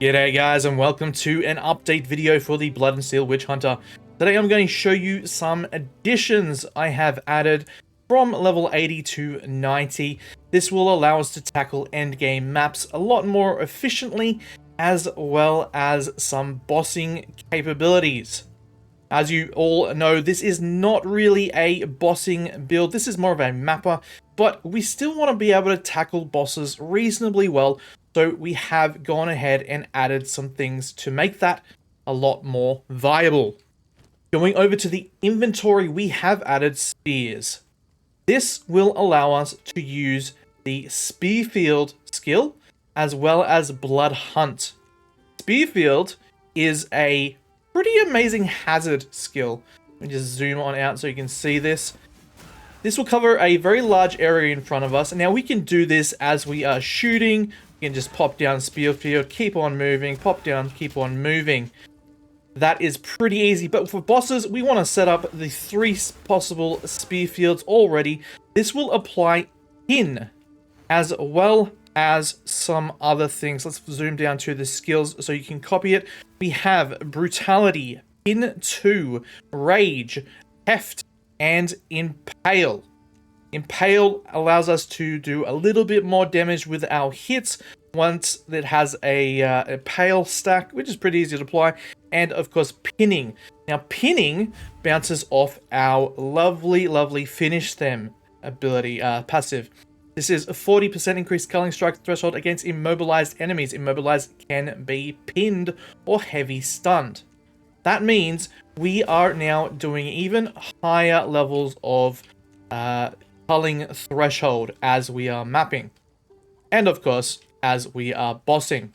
G'day guys, and welcome to an update video for the Blood and Steel Witchhunter. Today I'm going to show you some additions I have added from level 80 to 90. This will allow us to tackle endgame maps a lot more efficiently, as well as some bossing capabilities. As you all know, this is not really a bossing build, this is more of a mapper, but we still want to be able to tackle bosses reasonably well. So we have gone ahead and added some things to make that a lot more viable. Going over to the inventory, we have added spears. This will allow us to use the Spearfield skill as well as Blood Hunt. Spearfield is a pretty amazing hazard skill. Let me just zoom on out so you can see this. This will cover a very large area in front of us. Now we can do this as we are shooting. You can just pop down Spearfield, keep on moving, pop down, keep on moving. That is pretty easy, but for bosses, we want to set up the 3 possible Spearfields already. This will apply in, as well as some other things. Let's zoom down to the skills so you can copy it. We have Brutality, Pin 2, Rage, Heft, and Impale. Impale allows us to do a little bit more damage with our hits once it has a pale stack, which is pretty easy to apply. And of course, pinning. Now, pinning bounces off our lovely finish them ability, passive. This is a 40% increased culling strike threshold against immobilized enemies. Immobilized can be pinned or heavy stunned. That means we are now doing even higher levels of culling threshold as we are mapping. And of course, as we are bossing.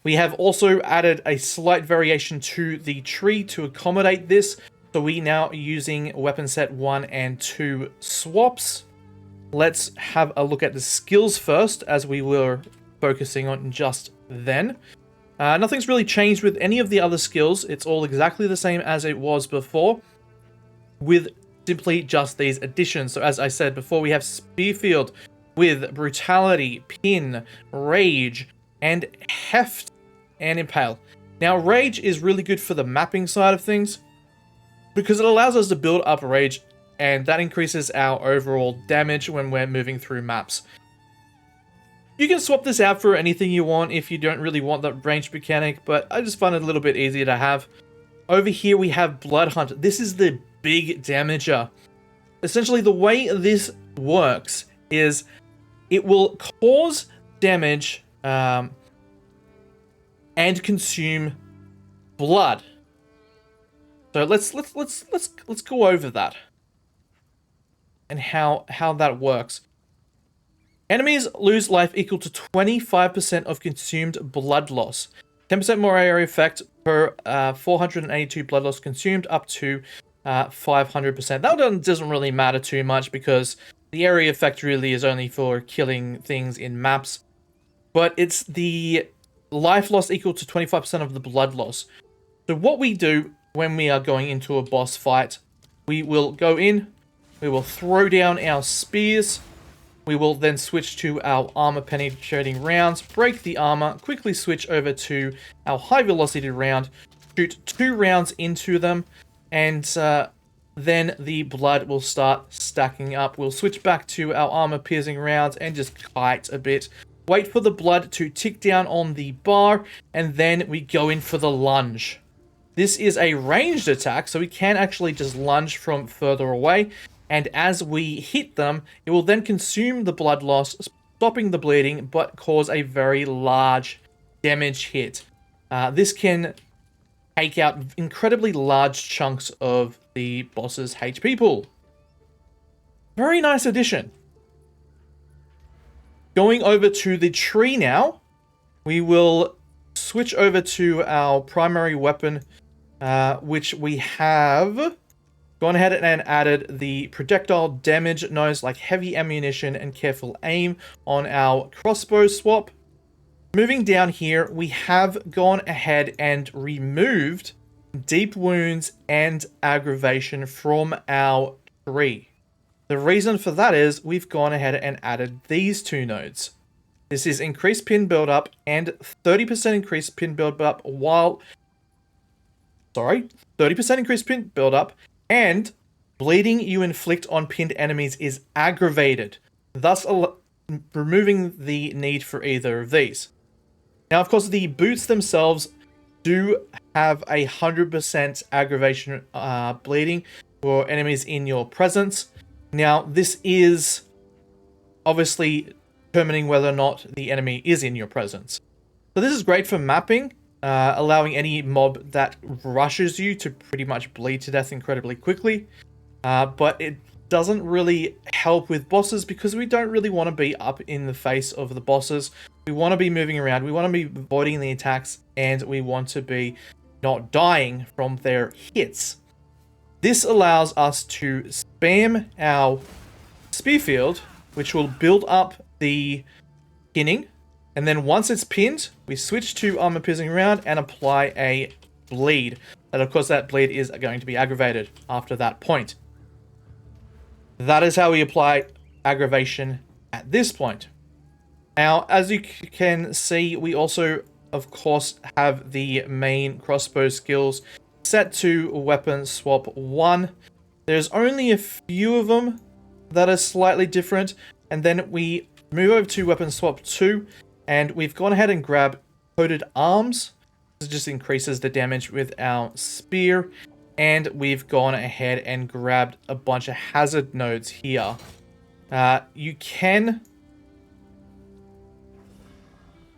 We have also added a slight variation to the tree to accommodate this. So we now are using weapon set 1 and 2 swaps. Let's have a look at the skills first, as we were focusing on just then. Nothing's really changed with any of the other skills. It's all exactly the same as it was before, with simply just these additions. So as I said before, we have Spearfield with Brutality, Pin, Rage, and Heft, and Impale. Now, Rage is really good for the mapping side of things, because it allows us to build up Rage, and that increases our overall damage when we're moving through maps. You can swap this out for anything you want if you don't really want that range mechanic, but I just find it a little bit easier to have. Over here we have Blood Hunt. This is the big damager. Essentially, the way this works is it will cause damage and consume blood. So let's go over that and how that works. Enemies lose life equal to 25% of consumed blood loss. 10% more area effect per 482 blood loss consumed, up to 500%. That doesn't really matter too much, because the area effect really is only for killing things in maps. But it's the life loss equal to 25% of the blood loss. So what we do when we are going into a boss fight, we will go in, we will throw down our spears. We will then switch to our armor penetrating rounds, break the armor, quickly switch over to our high velocity round, shoot 2 rounds into them, and then the blood will start stacking up. We'll switch back to our armor piercing rounds and just kite a bit. Wait for the blood to tick down on the bar, and then we go in for the lunge. This is a ranged attack, so we can actually just lunge from further away. And as we hit them, it will then consume the blood loss, stopping the bleeding, but cause a very large damage hit. This can take out incredibly large chunks of the boss's HP pool. Very nice addition. Going over to the tree now, we will switch over to our primary weapon, which we have gone ahead and added the projectile damage, known as like heavy ammunition and careful aim, on our crossbow swap. Moving down here, we have gone ahead and removed deep wounds and aggravation from our tree. The reason for that is we've gone ahead and added these 2 nodes. This is increased pin build-up and 30% increased pin build-up while... Sorry, 30% increased pin build-up, and bleeding you inflict on pinned enemies is aggravated, thus removing the need for either of these. Now, of course, the boots themselves do have 100% aggravation bleeding for enemies in your presence. Now, this is obviously determining whether or not the enemy is in your presence. So this is great for mapping, allowing any mob that rushes you to pretty much bleed to death incredibly quickly. But it doesn't really help with bosses because we don't really want to be up in the face of the bosses. We want to be moving around, we want to be avoiding the attacks, and we want to be not dying from their hits. This allows us to spam our spear field, which will build up the pinning, and then once it's pinned, we switch to armor piercing round and apply a bleed. And of course that bleed is going to be aggravated after that point. That is how we apply aggravation at this point. Now, as you can see, we also, of course, have the main crossbow skills set to weapon swap 1. There's only a few of them that are slightly different, and then we move over to weapon swap 2, and we've gone ahead and grabbed coated arms. This just increases the damage with our spear, and we've gone ahead and grabbed a bunch of hazard nodes here. You can...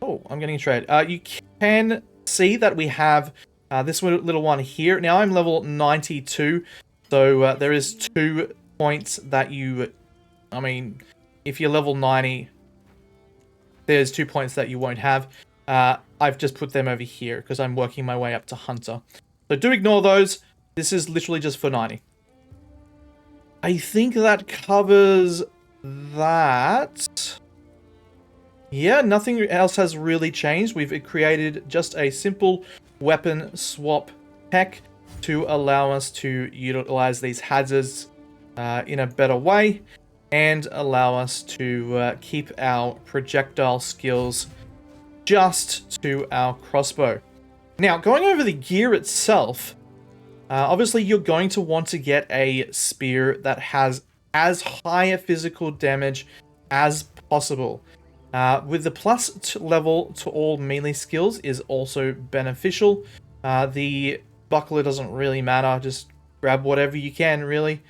Oh, I'm getting a trade. You can see that we have this little one here. Now I'm level 92, so there is 2 points that you... I mean, if you're level 90, there's 2 points that you won't have. I've just put them over here because I'm working my way up to Hunter. So do ignore those. This is literally just for 90. I think that covers that. Yeah, nothing else has really changed. We've created just a simple weapon swap tech to allow us to utilize these hazards in a better way and allow us to keep our projectile skills just to our crossbow. Now, going over the gear itself, obviously you're going to want to get a spear that has as high a physical damage as possible. With the plus level to all melee skills is also beneficial. The buckler doesn't really matter, just grab whatever you can, really.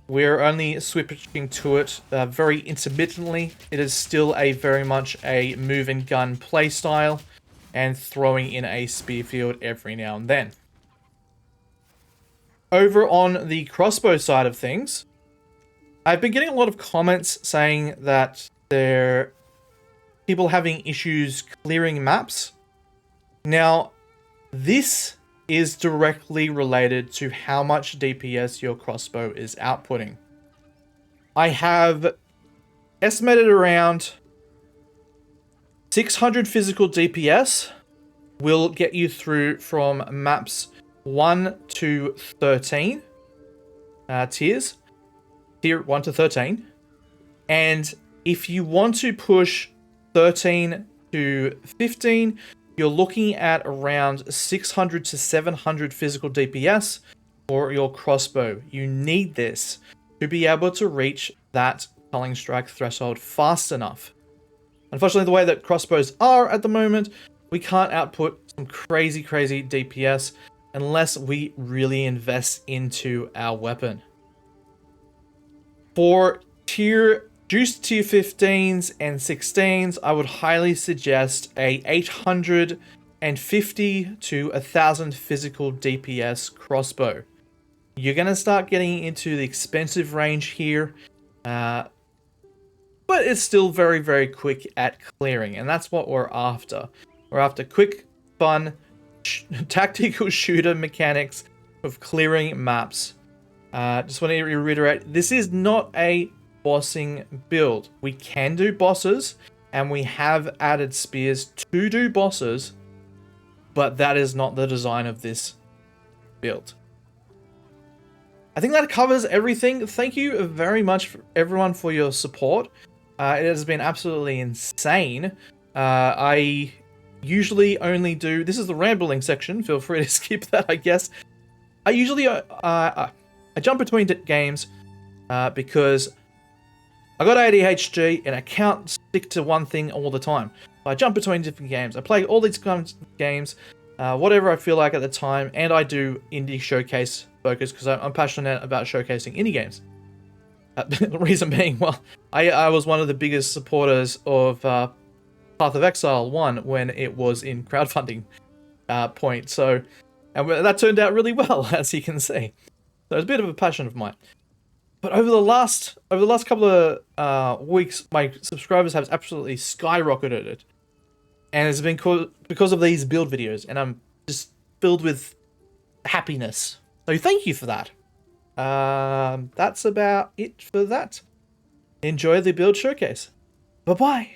We're only switching to it very intermittently. It is still very much a move and gun playstyle, and throwing in a spear field every now and then. Over on the crossbow side of things, I've been getting a lot of comments saying that there are people having issues clearing maps. Now, this is directly related to how much DPS your crossbow is outputting. I have estimated around 600 physical DPS will get you through from maps 1 to 13 tiers. Tier 1 to 13. And if you want to push 13 to 15, you're looking at around 600 to 700 physical DPS for your crossbow. You need this to be able to reach that culling strike threshold fast enough. Unfortunately, the way that crossbows are at the moment, we can't output some crazy DPS unless we really invest into our weapon. For juiced tier 15s and 16s, I would highly suggest a 850 to 1000 physical DPS crossbow. You're going to start getting into the expensive range here, but it's still very quick at clearing, and that's what we're after. We're after quick, fun, tactical shooter mechanics of clearing maps. Just want to reiterate, this is not a bossing build. We can do bosses, and we have added spears to do bosses, but that is not the design of this build. I think that covers everything. Thank you very much everyone for your support. It has been absolutely insane. I usually only do... This is the rambling section. Feel free to skip that, I guess. I usually... I jump between games because I got ADHD and I can't stick to one thing all the time. I jump between different games. I play all these kinds of games, whatever I feel like at the time, and I do indie showcase focus because I'm passionate about showcasing indie games. The reason being, well, I was one of the biggest supporters of Path of Exile 1 when it was in crowdfunding point, so and that turned out really well, as you can see. So it's a bit of a passion of mine. But over the last couple of weeks, my subscribers have absolutely skyrocketed, and it's been because of these build videos, and I'm just filled with happiness. So thank you for that. That's about it for that. Enjoy the build showcase. Bye-bye.